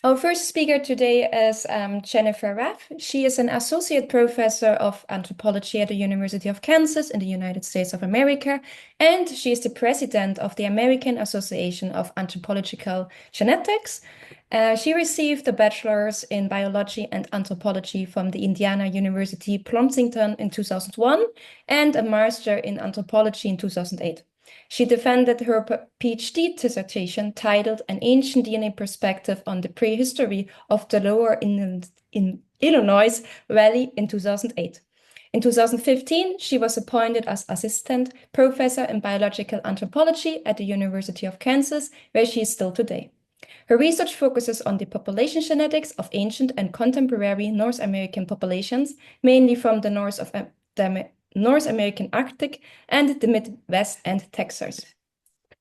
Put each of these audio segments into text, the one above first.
Our first speaker today is Jennifer Raff. She is an associate professor of anthropology at the University of Kansas in the United States of America, and she is the president of the American Association of Anthropological Genetics. She received a bachelor's in biology and anthropology from the Indiana University Bloomington in 2001 and a master in anthropology in 2008. She defended her PhD dissertation titled An Ancient DNA Perspective on the Prehistory of the Lower Illinois Valley in 2008. In 2015, she was appointed as assistant professor in biological anthropology at the University of Kansas, where she is still today. Her research focuses on the population genetics of ancient and contemporary North American populations, mainly from the North American Arctic and the Midwest and Texas.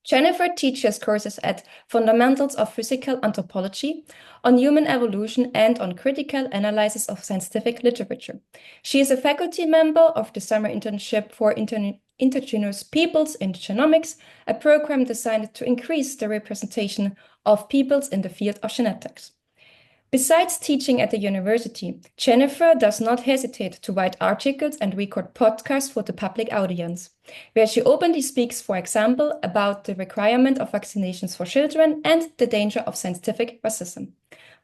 Jennifer teaches courses at Fundamentals of Physical Anthropology, on human evolution, and on critical analysis of scientific literature. She is a faculty member of the Summer Internship for Indigenous Peoples in Genomics, a program designed to increase the representation of peoples in the field of genetics. Besides teaching at the university, Jennifer does not hesitate to write articles and record podcasts for the public audience, where she openly speaks, for example, about the requirement of vaccinations for children and the danger of scientific racism.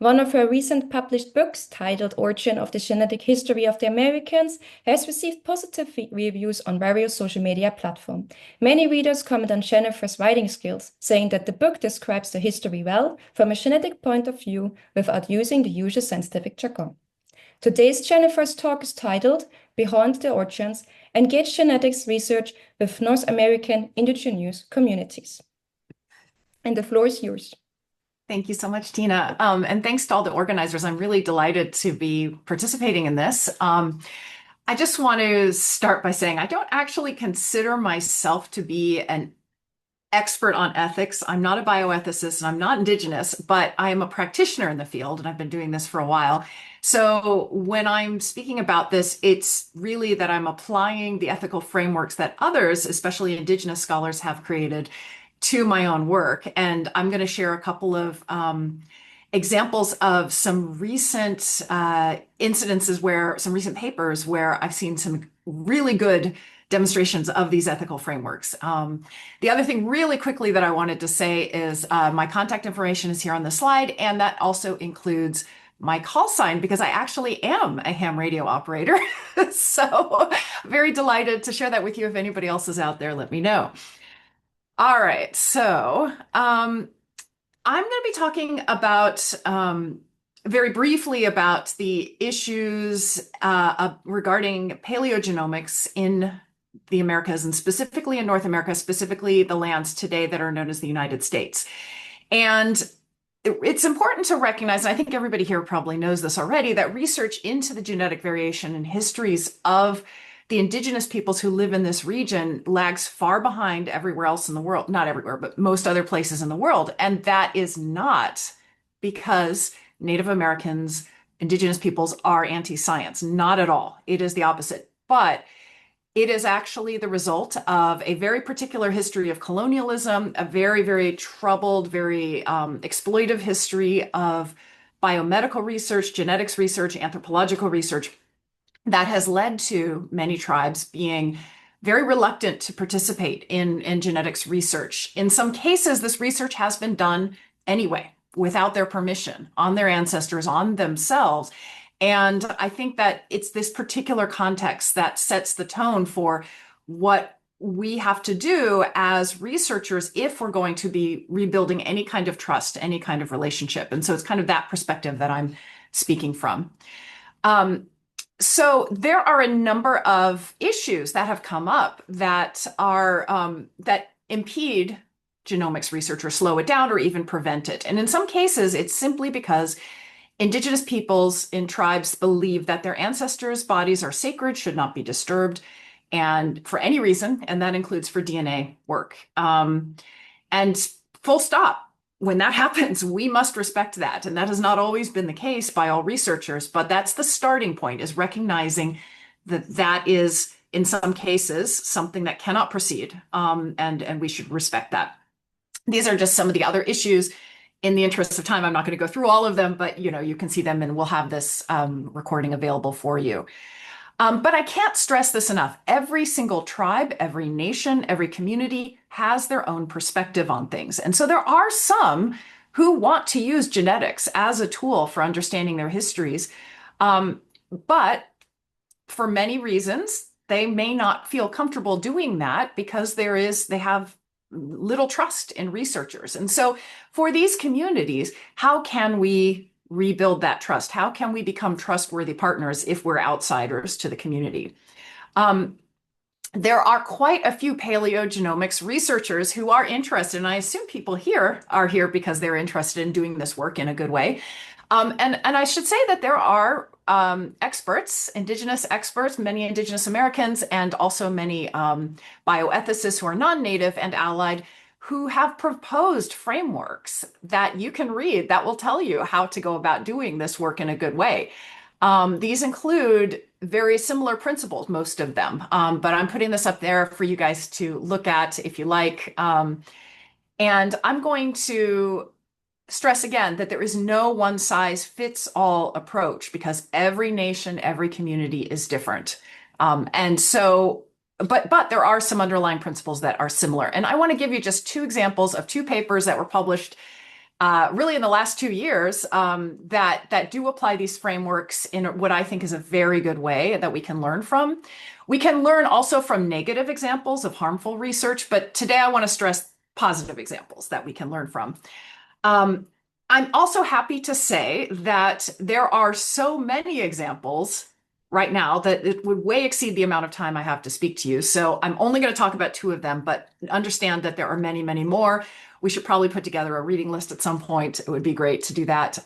One of her recent published books, titled Origin of the Genetic History of the Americans, has received positive reviews on various social media platforms. Many readers comment on Jennifer's writing skills, saying that the book describes the history well from a genetic point of view without using the usual scientific jargon. Today's Jennifer's talk is titled Beyond the Origins, Engage Genetics Research with North American Indigenous Communities. And the floor is yours. Thank you so much, Tina. And thanks to all the organizers. I'm really delighted to be participating in this. I just want to start by saying I don't actually consider myself to be an expert on ethics. I'm not a bioethicist and I'm not Indigenous, but I am a practitioner in the field and I've been doing this for a while. So when I'm speaking about this, it's really that I'm applying the ethical frameworks that others, especially Indigenous scholars, have created to my own work. And I'm going to share a couple of examples of some recent incidences some recent papers where I've seen some really good demonstrations of these ethical frameworks. The other thing really quickly that I wanted to say is my contact information is here on the slide, and that also includes my call sign because I actually am a ham radio operator. So very delighted to share that with you. If anybody else is out there, let me know. All right, so I'm going to be talking about very briefly about the issues regarding paleogenomics in the Americas and specifically in North America, specifically the lands today that are known as the United States. And it's important to recognize, and I think everybody here probably knows this already, that research into the genetic variation and histories of the indigenous peoples who live in this region lags far behind everywhere else in the world, not everywhere, but most other places in the world. And that is not because Native Americans, indigenous peoples are anti-science, not at all. It is the opposite. But it is actually the result of a very particular history of colonialism, a very, very troubled, very exploitive history of biomedical research, genetics research, anthropological research, that has led to many tribes being very reluctant to participate in genetics research. In some cases, this research has been done anyway, without their permission, on their ancestors, on themselves. And I think that it's this particular context that sets the tone for what we have to do as researchers if we're going to be rebuilding any kind of trust, any kind of relationship. And so it's kind of that perspective that I'm speaking from. So there are a number of issues that have come up that are that impede genomics research or slow it down or even prevent it. And in some cases, it's simply because indigenous peoples in tribes believe that their ancestors' bodies are sacred, should not be disturbed, and for any reason, and that includes for DNA work. And full stop. When that happens, we must respect that. And that has not always been the case by all researchers, but that's the starting point, is recognizing that that is, in some cases, something that cannot proceed, and we should respect that. These are just some of the other issues In the interest of time, I'm not going to go through all of them, but you can see them and we'll have this recording available for you. But I can't stress this enough. Every single tribe, every nation, every community has their own perspective on things. And so there are some who want to use genetics as a tool for understanding their histories. But for many reasons, they may not feel comfortable doing that because they have little trust in researchers. And so for these communities, how can we rebuild that trust? How can we become trustworthy partners if we're outsiders to the community? There are quite a few paleogenomics researchers who are interested, and I assume people here are here because they're interested in doing this work in a good way. And I should say that there are experts, indigenous experts, many indigenous Americans, and also many bioethicists who are non-native and allied who have proposed frameworks that you can read that will tell you how to go about doing this work in a good way. These include very similar principles, most of them, but I'm putting this up there for you guys to look at if you like. And I'm going to stress again that there is no one size fits all approach because every nation, every community is different. And so, but there are some underlying principles that are similar. And I want to give you just two examples of two papers that were published really in the last 2 years that do apply these frameworks in what I think is a very good way that we can learn from. We can learn also from negative examples of harmful research, but today I want to stress positive examples that we can learn from. I'm also happy to say that there are so many examples right now that it would way exceed the amount of time I have to speak to you. So I'm only going to talk about two of them, but understand that there are many, many more. We should probably put together a reading list at some point. It would be great to do that.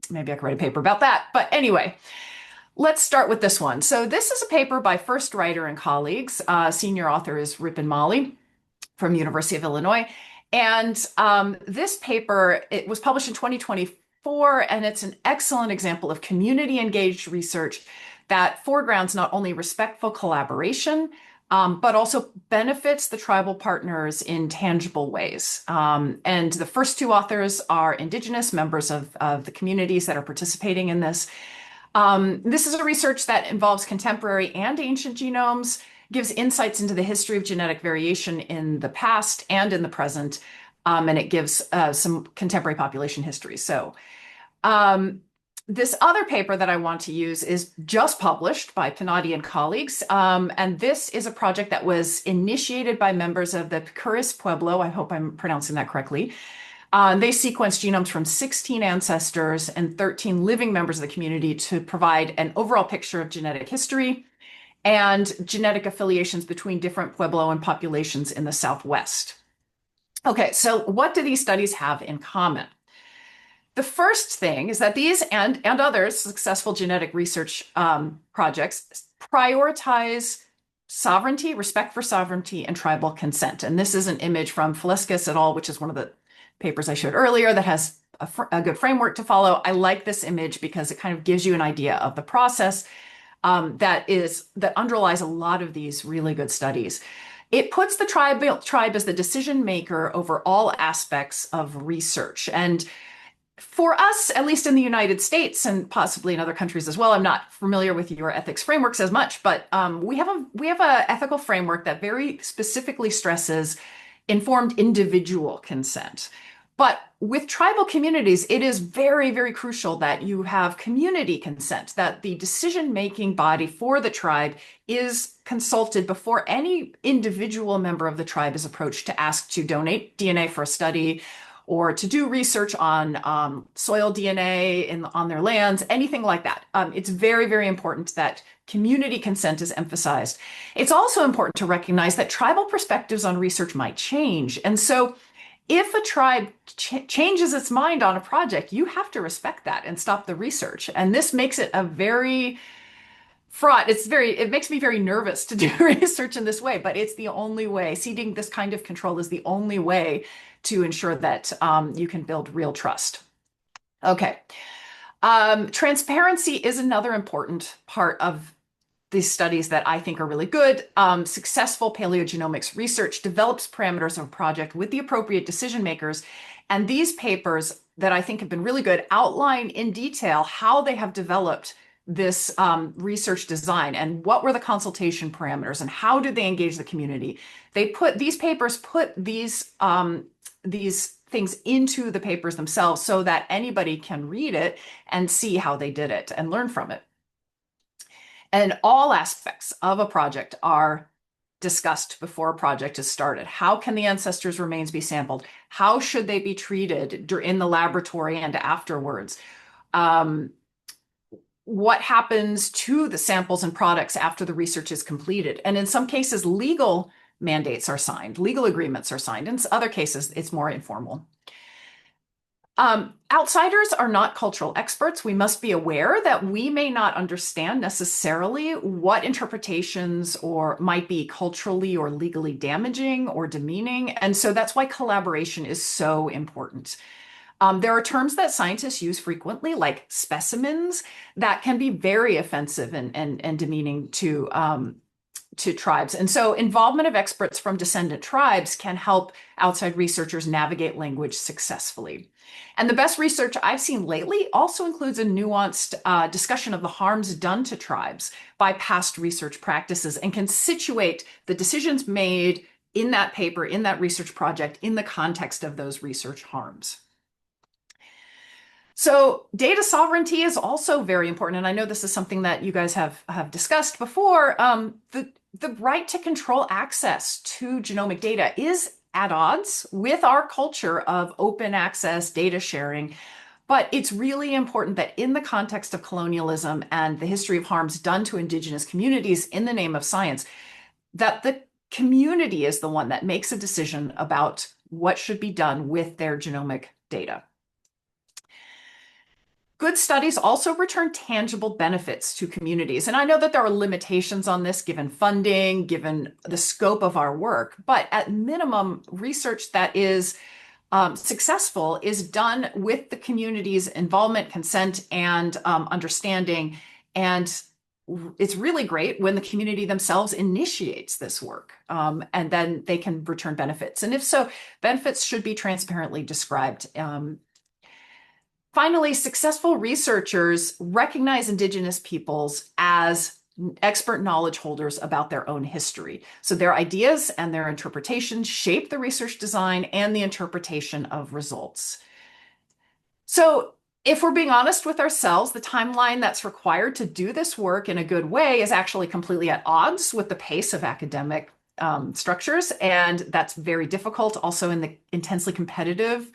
Maybe I could write a paper about that. But anyway, let's start with this one. So this is a paper by First Writer and colleagues. Senior author is Ripon Mali from University of Illinois. And this paper, it was published in 2024, and it's an excellent example of community-engaged research that foregrounds not only respectful collaboration, but also benefits the tribal partners in tangible ways. And the first two authors are Indigenous members of the communities that are participating in this. This is a research that involves contemporary and ancient genomes, gives insights into the history of genetic variation in the past and in the present, and it gives some contemporary population history. So this other paper that I want to use is just published by Pinati and colleagues, and this is a project that was initiated by members of the Picuris Pueblo. I hope I'm pronouncing that correctly. They sequenced genomes from 16 ancestors and 13 living members of the community to provide an overall picture of genetic history and genetic affiliations between different Pueblo and populations in the Southwest. Okay, so what do these studies have in common? The first thing is that these and others successful genetic research projects prioritize sovereignty, respect for sovereignty, and tribal consent. And this is an image from Fleskis et al., which is one of the papers I showed earlier that has a good framework to follow. I like this image because it kind of gives you an idea of the process that underlies a lot of these really good studies. It puts the tribe as the decision maker over all aspects of research. And for us, at least in the United States and possibly in other countries as well, I'm not familiar with your ethics frameworks as much, but we have a ethical framework that very specifically stresses informed individual consent. But with tribal communities, it is very, very crucial that you have community consent, that the decision-making body for the tribe is consulted before any individual member of the tribe is approached to ask to donate DNA for a study or to do research on soil DNA on their lands, anything like that. It's very, very important that community consent is emphasized. It's also important to recognize that tribal perspectives on research might change. And so if a tribe changes its mind on a project, you have to respect that and stop the research. And this makes it a very fraught. It makes me very nervous to do research in this way, but it's the only way. Ceding this kind of control is the only way to ensure that you can build real trust. Okay. Transparency is another important part of these studies that I think are really good. Successful paleogenomics research develops parameters of a project with the appropriate decision makers. And these papers that I think have been really good outline in detail how they have developed this research design and what were the consultation parameters and how did they engage the community. They put these papers, put these things into the papers themselves so that anybody can read it and see how they did it and learn from it. And all aspects of a project are discussed before a project is started. How can the ancestors' remains be sampled? How should they be treated in the laboratory and afterwards? What happens to the samples and products after the research is completed? And in some cases, legal mandates are signed, legal agreements are signed. In other cases, it's more informal. Outsiders are not cultural experts. We must be aware that we may not understand necessarily what interpretations or might be culturally or legally damaging or demeaning. And so that's why collaboration is so important. There are terms that scientists use frequently, like specimens, that can be very offensive and demeaning to tribes. And so involvement of experts from descendant tribes can help outside researchers navigate language successfully. And the best research I've seen lately also includes a nuanced discussion of the harms done to tribes by past research practices and can situate the decisions made in that paper, in that research project, in the context of those research harms. So data sovereignty is also very important. And I know this is something that you guys have discussed before. The right to control access to genomic data is at odds with our culture of open access data sharing. But it's really important that in the context of colonialism and the history of harms done to indigenous communities in the name of science, that the community is the one that makes a decision about what should be done with their genomic data. Good studies also return tangible benefits to communities. And I know that there are limitations on this given funding, given the scope of our work, but at minimum, research that is successful is done with the community's involvement, consent, and understanding. And it's really great when the community themselves initiates this work, and then they can return benefits. And if so, benefits should be transparently described. Finally, successful researchers recognize Indigenous peoples as expert knowledge holders about their own history. So their ideas and their interpretations shape the research design and the interpretation of results. So if we're being honest with ourselves, the timeline that's required to do this work in a good way is actually completely at odds with the pace of academic structures. And that's very difficult also in the intensely competitive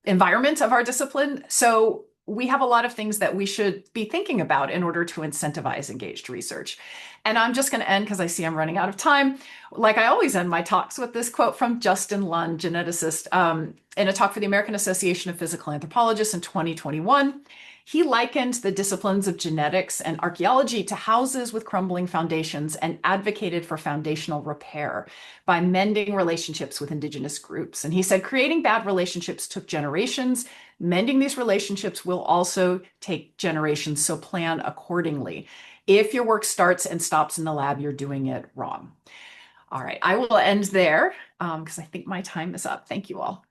environment of our discipline. So we have a lot of things that we should be thinking about in order to incentivize engaged research. And I'm just going to end because I see I'm running out of time. Like I always end my talks with this quote from Justin Lund, geneticist, in a talk for the American Association of Physical Anthropologists in 2021. He likened the disciplines of genetics and archaeology to houses with crumbling foundations and advocated for foundational repair by mending relationships with Indigenous groups. And he said, creating bad relationships took generations. Mending these relationships will also take generations, so plan accordingly. If your work starts and stops in the lab, you're doing it wrong. All right, I will end there because I think my time is up. Thank you all.